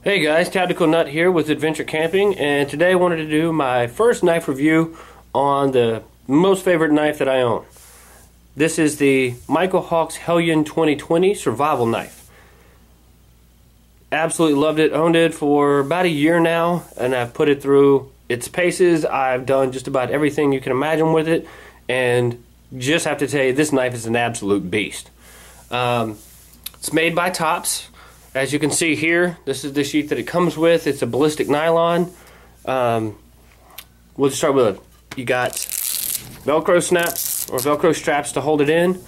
Hey guys, Tactical Nut here with Adventure Camping, and today I wanted to do my first knife review on the most favorite knife that I own. This is the Mykel Hawke Hellion 2020 survival knife. Absolutely loved it, owned it for about a year now, and I've put it through its paces. I've done just about everything you can imagine with it, and just have to tell you, this knife is an absolute beast. It's made by Tops. As you can see here, this is the sheath that it comes with. It's a ballistic nylon. We'll just start with you got Velcro snaps or Velcro straps to hold it in.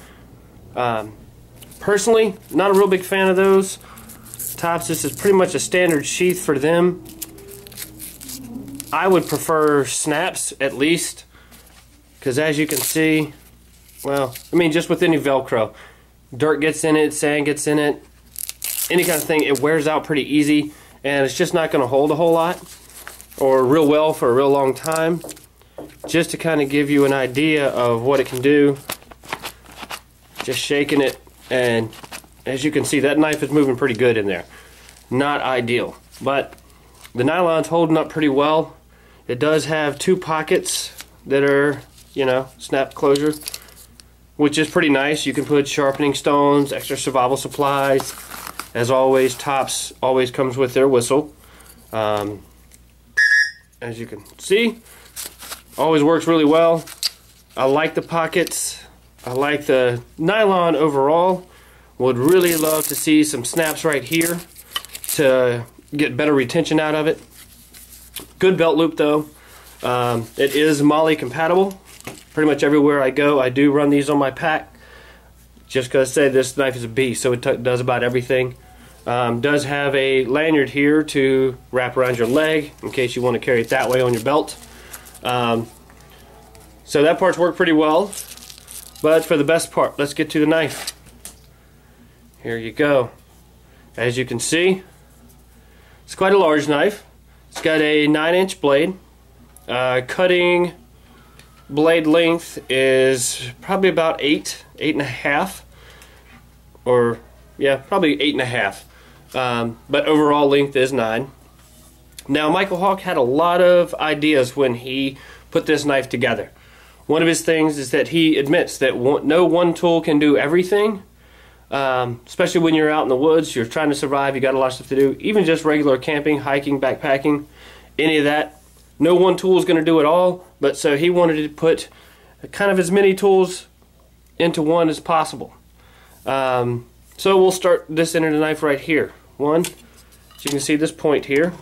Personally, not a real big fan of those. Tops, this is pretty much a standard sheath for them. I would prefer snaps at least, because as you can see, well, I mean, just with any Velcro, dirt gets in it, sand gets in it, any kind of thing, it wears out pretty easy, and it's just not going to hold a whole lot or real well for a real long time. Just to kind of give you an idea of what it can do, just shaking it, and as you can see, that knife is moving pretty good in there. Not ideal, but the nylon's holding up pretty well. It does have two pockets that are, you know, snap closure, which is pretty nice. You can put sharpening stones, extra survival supplies. As always, Tops always comes with their whistle. As you can see, always works really well. I like the pockets. I like the nylon overall. Would really love to see some snaps right here to get better retention out of it. Good belt loop though. It is MOLLE compatible. Pretty much everywhere I go, I do run these on my pack. Just because I say this knife is a beast, so it does about everything. Does have a lanyard here to wrap around your leg in case you want to carry it that way on your belt. So that part's worked pretty well. But for the best part, let's get to the knife. Here you go. As you can see, it's quite a large knife. It's got a 9-inch blade. Cutting blade length is probably about 8 and a half, or yeah, probably 8.5. But overall length is 9. Now, Mykel Hawke had a lot of ideas when he put this knife together. One of his things is that he admits that no one tool can do everything, especially when you're out in the woods, you're trying to survive, you got a lot of stuff to do, even just regular camping, hiking, backpacking, any of that. No one tool is going to do it all, but so he wanted to put kind of as many tools into one as possible. So we'll start this end of the knife right here. One, as you can see this point here.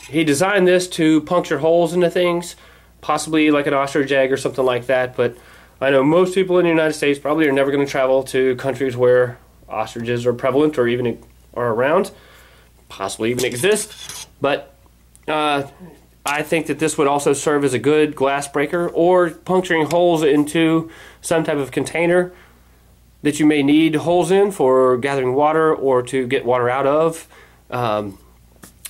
He designed this to puncture holes into things, possibly like an ostrich egg or something like that, but I know most people in the United States probably are never going to travel to countries where ostriches are prevalent or even are around, possibly even exist, but I think that this would also serve as a good glass breaker or puncturing holes into some type of container that you may need holes in for gathering water or to get water out of. I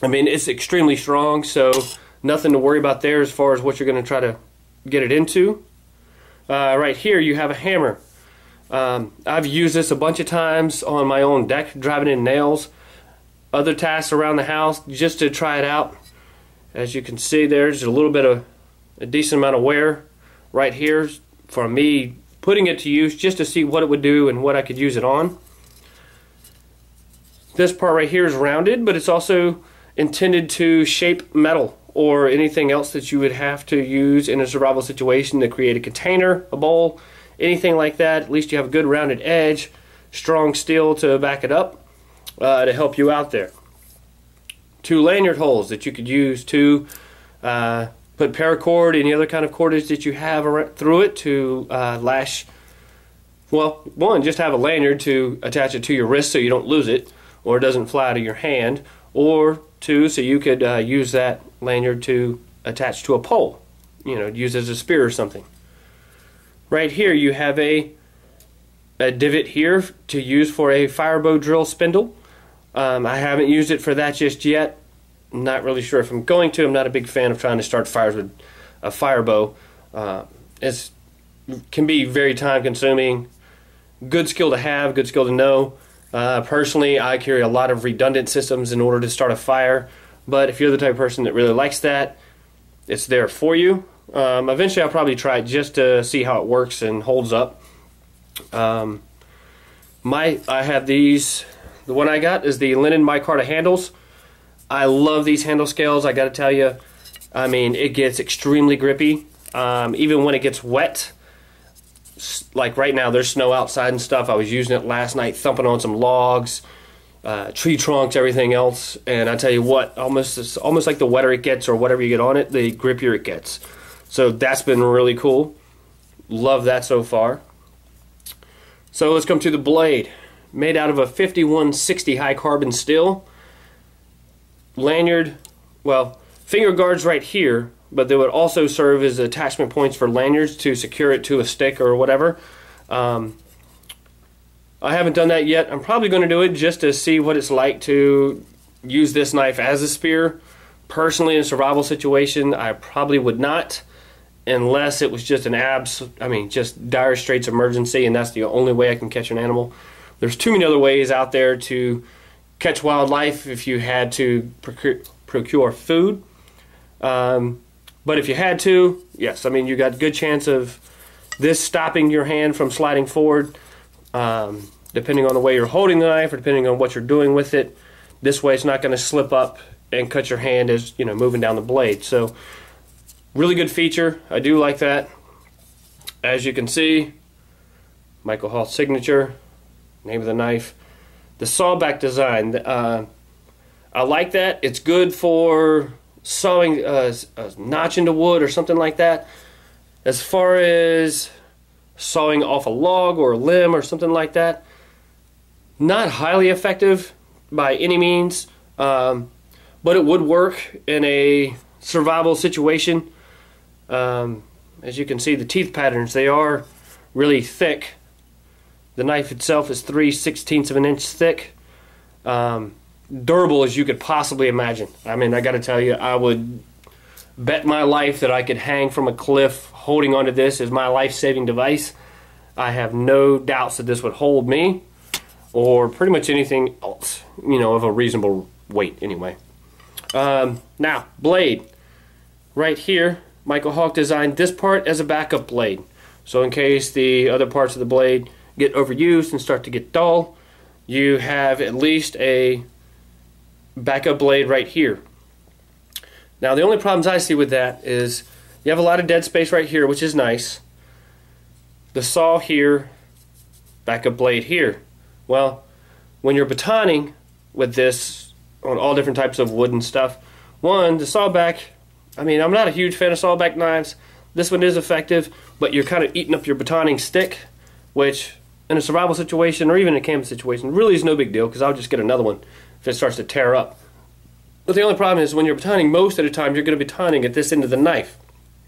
mean, it's extremely strong, so nothing to worry about there as far as what you're going to try to get it into. Right here you have a hammer. I've used this a bunch of times on my own deck, driving in nails, other tasks around the house, just to try it out. As you can see, there's a little bit of a decent amount of wear right here for me putting it to use just to see what it would do and what I could use it on. This part right here is rounded, but it's also intended to shape metal or anything else that you would have to use in a survival situation to create a container, a bowl, anything like that. At least you have a good rounded edge, strong steel to back it up to help you out there. 2 lanyard holes that you could use to put paracord, any other kind of cordage that you have through it to lash. Well, one, just have a lanyard to attach it to your wrist so you don't lose it or it doesn't fly out of your hand, or 2, so you could use that lanyard to attach to a pole, you know, use as a spear or something. Right here you have a divot here to use for a firebow drill spindle. I haven't used it for that just yet. I'm not really sure if I'm going to. I'm not a big fan of trying to start fires with a firebow. It can be very time consuming. Good skill to have, good skill to know. Personally, I carry a lot of redundant systems in order to start a fire, but if you're the type of person that really likes that, it's there for you. Eventually I'll probably try it just to see how it works and holds up. I have these. The one I got is the linen micarta handles. I love these handle scales, I gotta tell you. I mean, it gets extremely grippy. Even when it gets wet, like right now there's snow outside and stuff. I was using it last night, thumping on some logs, tree trunks, everything else, and I tell you what, it's almost like the wetter it gets or whatever you get on it, the grippier it gets. So that's been really cool. Love that so far. So let's come to the blade. Made out of a 5160 high carbon steel. Lanyard, well, finger guards right here, but they would also serve as attachment points for lanyards to secure it to a stick or whatever. I haven't done that yet. I'm probably going to do it just to see what it's like to use this knife as a spear. Personally, in a survival situation, I probably would not, unless it was just just dire straits emergency, and that's the only way I can catch an animal. There's too many other ways out there to catch wildlife if you had to procure food. But if you had to, yes, I mean, you got a good chance of this stopping your hand from sliding forward, depending on the way you're holding the knife or depending on what you're doing with it. This way it's not going to slip up and cut your hand as, you know, moving down the blade. So really good feature. I do like that. As you can see, Mykel Hawke signature, name of the knife. The sawback design, I like that. It's good for sawing a notch into wood or something like that. As far as sawing off a log or a limb or something like that, not highly effective by any means, but it would work in a survival situation. As you can see, the teeth patterns, they are really thick. The knife itself is 3/16 of an inch thick. Durable as you could possibly imagine. I mean, I got to tell you, I would bet my life that I could hang from a cliff holding onto this as my life-saving device. I have no doubts that this would hold me or pretty much anything else, you know, of a reasonable weight anyway. Now, blade. Right here, Mykel Hawke designed this part as a backup blade. So in case the other parts of the blade get overused and start to get dull, you have at least a backup blade right here. Now the only problems I see with that is you have a lot of dead space right here, which is nice. The saw here, backup blade here. Well, when you're batoning with this on all different types of wood and stuff, one, the sawback, I mean, I'm not a huge fan of sawback knives. This one is effective, but you're kind of eating up your batoning stick, which in a survival situation or even in a camping situation really is no big deal, because I'll just get another one if it starts to tear up. But the only problem is when you're batoning, most of the time you're going to be batoning at this end of the knife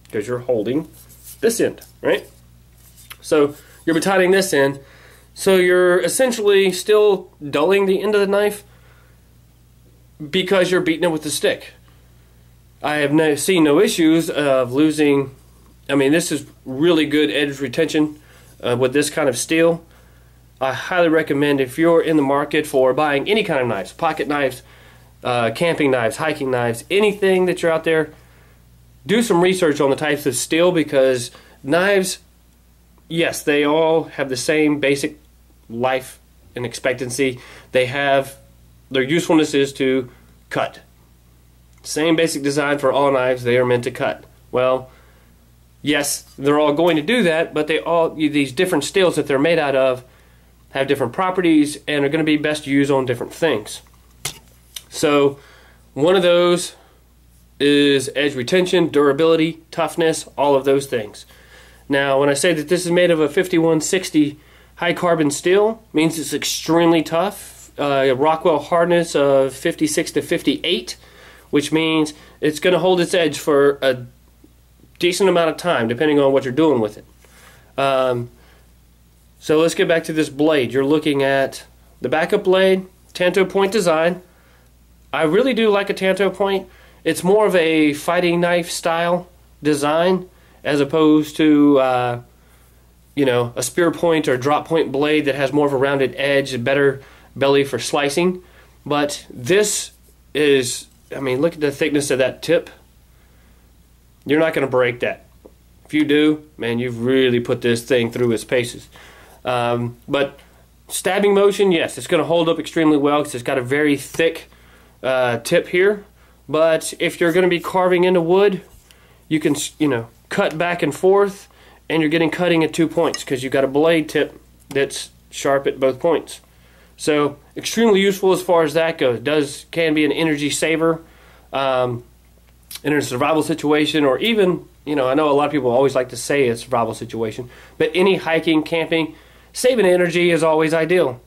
because you're holding this end, right? So you're batoning this end, so you're essentially still dulling the end of the knife because you're beating it with the stick. I have seen no issues of losing. I mean, this is really good edge retention with this kind of steel. I highly recommend, if you're in the market for buying any kind of knives, pocket knives, camping knives, hiking knives, anything that you're out there, do some research on the types of steel, because knives, yes, they all have the same basic life and expectancy. They have, their usefulness is to cut. Same basic design for all knives, they are meant to cut. Well, yes, they're all going to do that, but they all, these different steels that they're made out of have different properties and are going to be best used on different things. So one of those is edge retention, durability, toughness, all of those things. Now, when I say that this is made of a 5160 high carbon steel, means it's extremely tough. Rockwell hardness of 56 to 58, which means it's going to hold its edge for a decent amount of time, depending on what you're doing with it. So let's get back to this blade. You're looking at the backup blade, Tanto point design. I really do like a Tanto point. It's more of a fighting knife style design as opposed to you know, a spear point or drop point blade that has more of a rounded edge, better belly for slicing. But this is, I mean, look at the thickness of that tip. You're not going to break that. If you do, man, you've really put this thing through its paces. But stabbing motion, yes, it's going to hold up extremely well because it's got a very thick tip here. But if you're going to be carving into wood, you can, you know, cut back and forth, and you're getting cutting at 2 points because you've got a blade tip that's sharp at both points. So extremely useful as far as that goes. Can be an energy saver in a survival situation, or even, you know, I know a lot of people always like to say a survival situation, but any hiking, camping, saving energy is always ideal.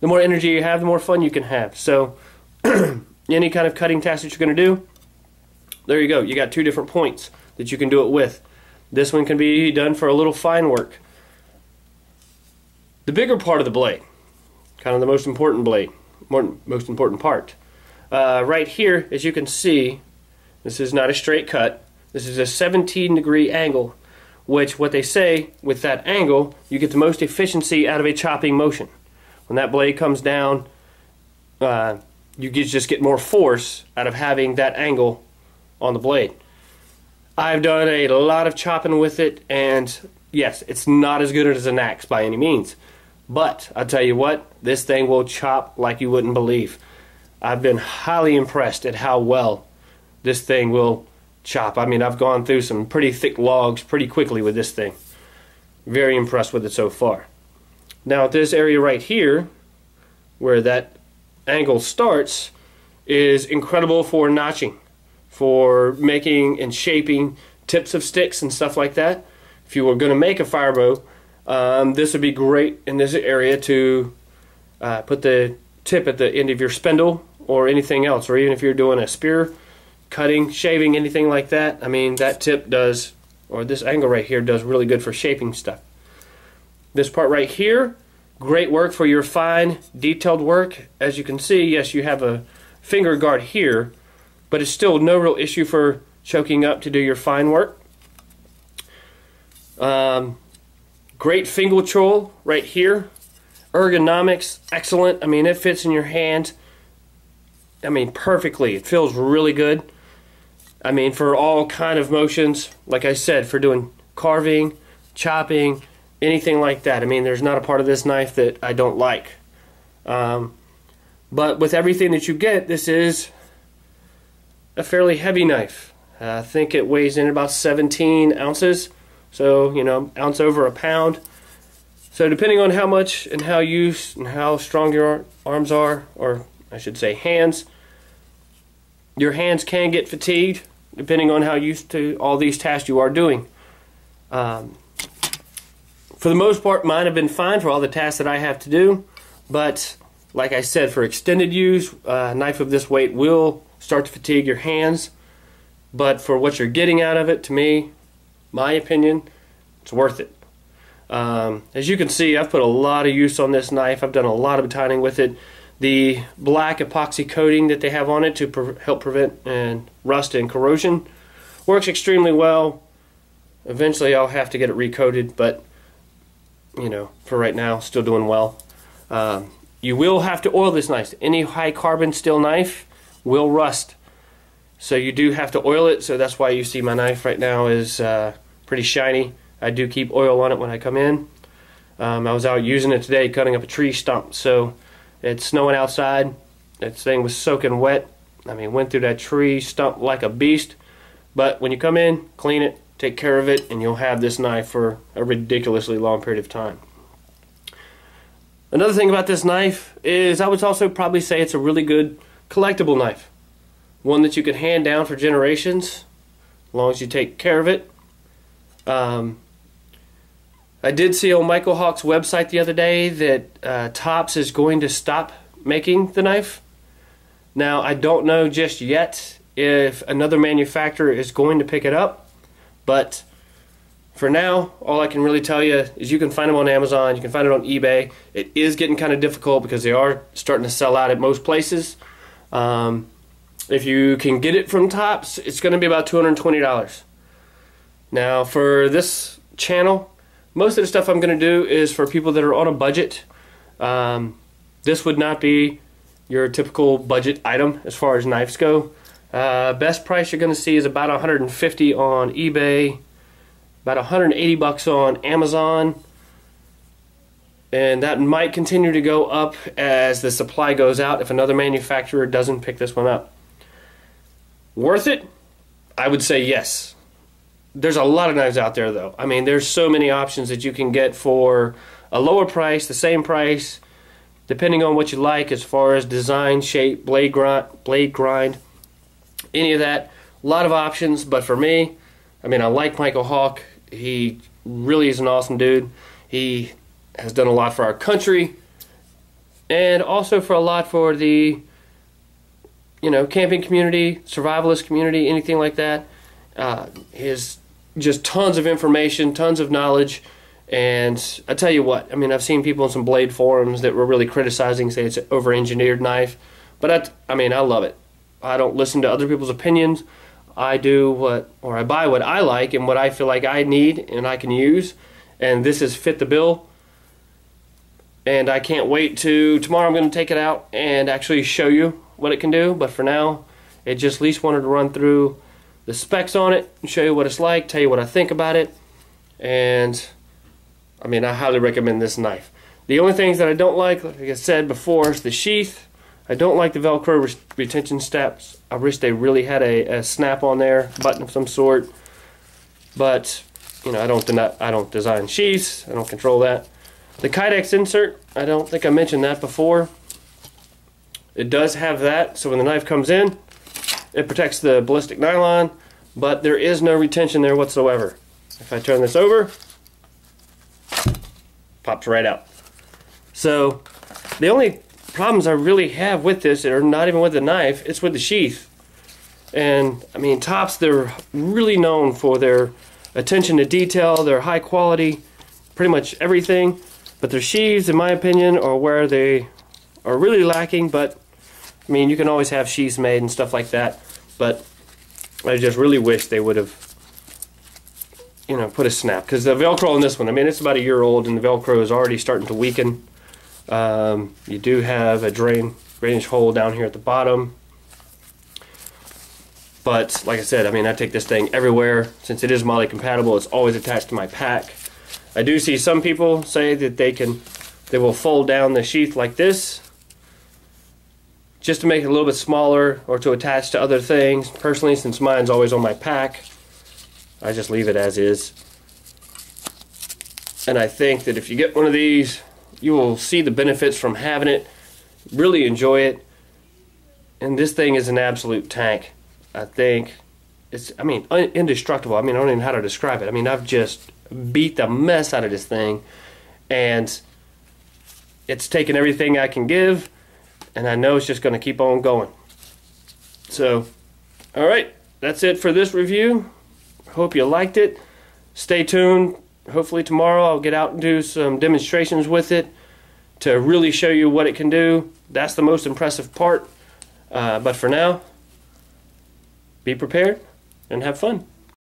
The more energy you have, the more fun you can have. So any kind of cutting task that you're going to do, there you go. You got 2 different points that you can do it with. This one can be done for a little fine work. The bigger part of the blade, kind of the most important blade, most important part. Right here, as you can see, this is not a straight cut. This is a 17-degree angle, which what they say, with that angle, you get the most efficiency out of a chopping motion. When that blade comes down, you just get more force out of having that angle on the blade. I've done a lot of chopping with it, and yes, it's not as good as an axe by any means. But I'll tell you what, this thing will chop like you wouldn't believe. I've been highly impressed at how well this thing will chop. I mean, I've gone through some pretty thick logs pretty quickly with this thing. Very impressed with it so far. Now at this area right here, where that angle starts, is incredible for notching, for making and shaping tips of sticks and stuff like that. If you were going to make a fire bow, this would be great in this area to put the tip at the end of your spindle or anything else, or even if you're doing a spear, cutting, shaving, anything like that. I mean, that tip does, or this angle right here does really good for shaping stuff. This part right here, great work for your fine, detailed work. As you can see, yes, you have a finger guard here, but it's still no real issue for choking up to do your fine work. Great finger control right here. Ergonomics Excellent. I mean, it fits in your hand, I mean, perfectly. It feels really good. I mean, for all kind of motions, like I said, for doing carving, chopping, anything like that. I mean, there's not a part of this knife that I don't like. But with everything that you get, this is a fairly heavy knife. I think it weighs in about 17 ounces. So, you know, ounce over a pound. So depending on how much and how used and how strong your arms are, or I should say hands, your hands can get fatigued depending on how used to all these tasks you are doing. For the most part, mine have been fine for all the tasks that I have to do, but like I said, for extended use, a knife of this weight will start to fatigue your hands, but for what you're getting out of it, to me, my opinion, it's worth it. As you can see, I've put a lot of use on this knife. I've done a lot of tining with it. The black epoxy coating that they have on it to help prevent rust and corrosion works extremely well. Eventually I'll have to get it recoated, but you know, for right now, still doing well. You will have to oil this knife. Any high carbon steel knife will rust, so you do have to oil it. So that's why you see my knife right now is pretty shiny. I do keep oil on it when I come in. I was out using it today cutting up a tree stump, so it's snowing outside. That thing was soaking wet. I mean, went through that tree stump like a beast. But when you come in, clean it, take care of it, and you'll have this knife for a ridiculously long period of time. Another thing about this knife is I would also probably say it's a really good collectible knife. One that you can hand down for generations, as long as you take care of it. I did see on Mykel Hawke's website the other day that Topps is going to stop making the knife. Now, I don't know just yet if another manufacturer is going to pick it up, but for now, all I can really tell you is you can find them on Amazon, you can find it on eBay. It is getting kind of difficult because they are starting to sell out at most places. If you can get it from Topps, it's going to be about $220. Now, for this channel, most of the stuff I'm going to do is for people that are on a budget. this would not be your typical budget item as far as knives go. Best price you're going to see is about $150 on eBay, about $180 on Amazon, and that might continue to go up as the supply goes out if another manufacturer doesn't pick this one up. Worth it? I would say yes. There's a lot of knives out there though. I mean, there's so many options that you can get for a lower price, the same price, depending on what you like as far as design, shape, blade grind, any of that. A lot of options, but for me, I mean, I like Mykel Hawke. He really is an awesome dude. He has done a lot for our country and also for a lot for the, you know, camping community, survivalist community, anything like that. His just tons of information, tons of knowledge. And I tell you what, I mean, I've seen people in some blade forums that were really criticizing, say it's an over-engineered knife. But I mean, I love it. I don't listen to other people's opinions. I do I buy what I like and what I feel like I need and I can use. And this has fit the bill. And I can't wait tomorrow I'm going to take it out and actually show you what it can do. But for now, I just at least wanted to run through the specs on it and show you what it's like, tell you what I think about it. And I mean, I highly recommend this knife. The only things that I don't like I said before, is the sheath. I don't like the Velcro retention straps. I wish they really had a snap on there, button of some sort. But, you know, I don't design sheaths. I don't control that. The Kydex insert, I don't think I mentioned that before. It does have that, so when the knife comes in, it protects the ballistic nylon, but there is no retention there whatsoever. If I turn this over, pops right out. So the only problems I really have with this are not even with the knife, it's with the sheath. And I mean, Tops, they're really known for their attention to detail, their high quality, pretty much everything. But their sheaths, in my opinion, are where they are really lacking. But I mean, you can always have sheaths made and stuff like that. But I just really wish they would have, you know, put a snap. Because the Velcro on this one, I mean, it's about a year old and the Velcro is already starting to weaken. You do have a drainage hole down here at the bottom. But like I said, I mean, I take this thing everywhere. Since it is MOLLE compatible, it's always attached to my pack. I do see some people say that they will fold down the sheath like this, just to make it a little bit smaller or to attach to other things. Personally, since mine's always on my pack, I just leave it as is. And I think that if you get one of these, you will see the benefits from having it, really enjoy it. And this thing is an absolute tank. I think it's, I mean, indestructible. I mean, I don't even know how to describe it. I mean, I've just beat the mess out of this thing, and it's taken everything I can give, and I know it's just going to keep on going. So, alright, that's it for this review. Hope you liked it. Stay tuned. Hopefully tomorrow I'll get out and do some demonstrations with it to really show you what it can do. That's the most impressive part. But for now, be prepared and have fun.